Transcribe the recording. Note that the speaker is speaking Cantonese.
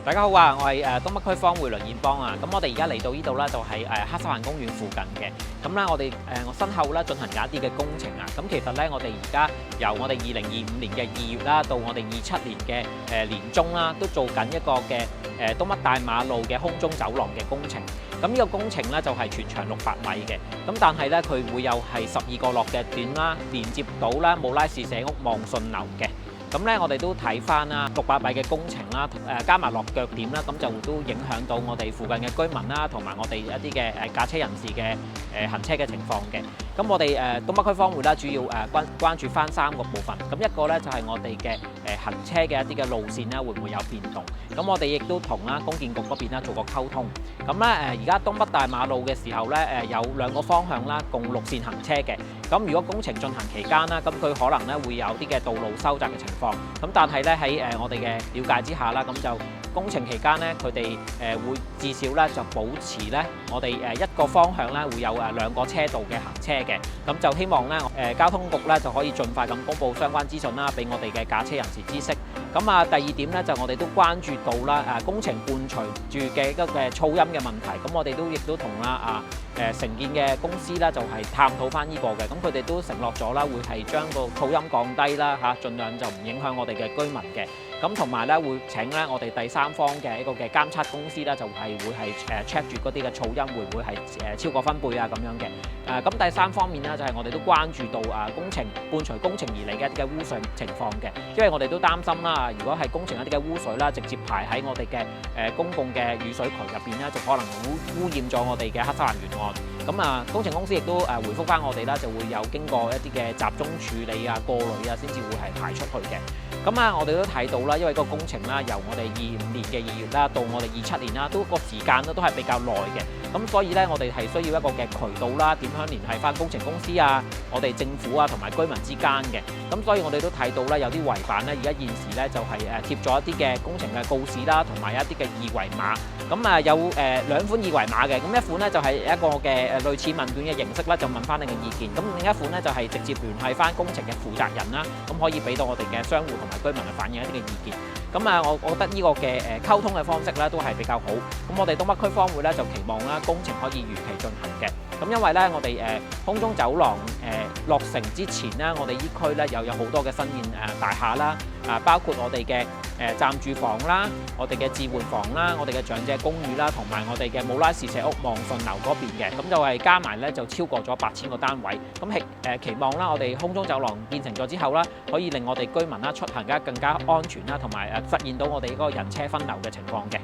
大家好啊，我係東北區方匯梁彥邦啊。咁我哋而家嚟到呢度啦，就係黑沙環公園附近嘅。咁咧，我哋我身後咧進行緊一啲嘅工程啊。咁其實咧，我哋而家由我哋2025年嘅2月啦，到我哋27年嘅年中啦，都做緊一個嘅東北大馬路嘅空中走廊嘅工程。咁呢個工程咧就係全長600米嘅。咁但係咧，佢會有係12個落嘅點啦，連接到啦姆拉士社屋望順樓嘅。咁咧，我哋都睇翻啦，600米嘅工程啦，加埋落腳點啦，咁就都影響到我哋附近嘅居民啦，同埋我哋一啲嘅駕車人士嘅行車嘅情況嘅。咁我哋東北區方會啦，主要關注翻3個部分。咁一個咧就係我哋嘅行車嘅一啲嘅路線咧，會唔會有變動？咁我哋亦都同啦公建局嗰邊啦做過溝通。咁咧而家東北大馬路嘅時候咧有2個方向啦，共6線行車嘅。咁如果工程進行期間啦，咁佢可能咧會有啲嘅道路收窄嘅情況。咁但係咧喺我哋嘅了解之下啦，咁就工程期間咧，佢哋會至少咧就保持咧我哋1個方向咧會有2個車道嘅行車嘅。咁就希望咧交通局咧就可以盡快咁公布相關資訊啦，俾我哋嘅駕車人士知悉。咁第2點咧就我哋都關注到啦工程伴隨住嘅一個噪音嘅問題。咁我哋亦都同啦承建嘅公司啦就係探討翻呢個嘅。咁佢哋都承諾咗啦，會係將個噪音降低啦盡量就唔影響我哋嘅居民嘅。咁同埋咧會請咧我哋第3方嘅一個嘅監測公司咧，就係會係check 住嗰啲嘅噪音會唔會係超過分貝啊咁樣嘅。咁第3方面咧就係我哋都關注到工程伴隨工程而嚟嘅一啲嘅污水情況嘅，因為我哋都擔心啦，如果係工程一啲嘅污水啦，直接排喺我哋嘅公共嘅雨水渠入邊咧，就可能污染咗我哋嘅黑沙環沿岸。咁工程公司亦都回覆翻我哋啦，就會有經過一啲嘅集中處理過濾先至會係排出去嘅。咁我哋都睇到啦，因為個工程啦，由我哋25年嘅2月啦，到我哋27年啦，都個時間都係比較耐嘅。咁所以咧，我哋係需要一個嘅渠道啦，點樣聯繫翻工程公司我哋政府同埋居民之間嘅。咁所以我哋都睇到啦，有啲違反咧，而家現時咧就係貼咗一啲嘅工程嘅告示啦，同埋一啲嘅二維碼。咁有2款二維碼嘅，咁一款咧就係一個嘅類似問卷嘅形式啦，就問翻你嘅意見。咁另一款咧就係直接聯繫翻工程嘅負責人啦，咁可以俾到我哋嘅商戶同埋居民去反映一啲嘅意見。咁我覺得呢個嘅溝通嘅方式咧都係比較好。咁我哋東北區方會咧就期望啦工程可以如期進行嘅。咁因為咧我哋空中走廊落成之前咧，我哋依區咧又有好多嘅新建大廈啦，包括我哋嘅暫住房啦，我哋嘅置換房啦，我哋嘅長者公寓啦，同埋我哋嘅姆拉士社屋望順樓嗰邊嘅。咁就係加埋咧就超過咗8000個單位。咁期望啦，我哋空中走廊建成咗之後啦，可以令我哋居民啦出行更加安全啦，同埋實現到我哋嗰個人車分流嘅情況嘅。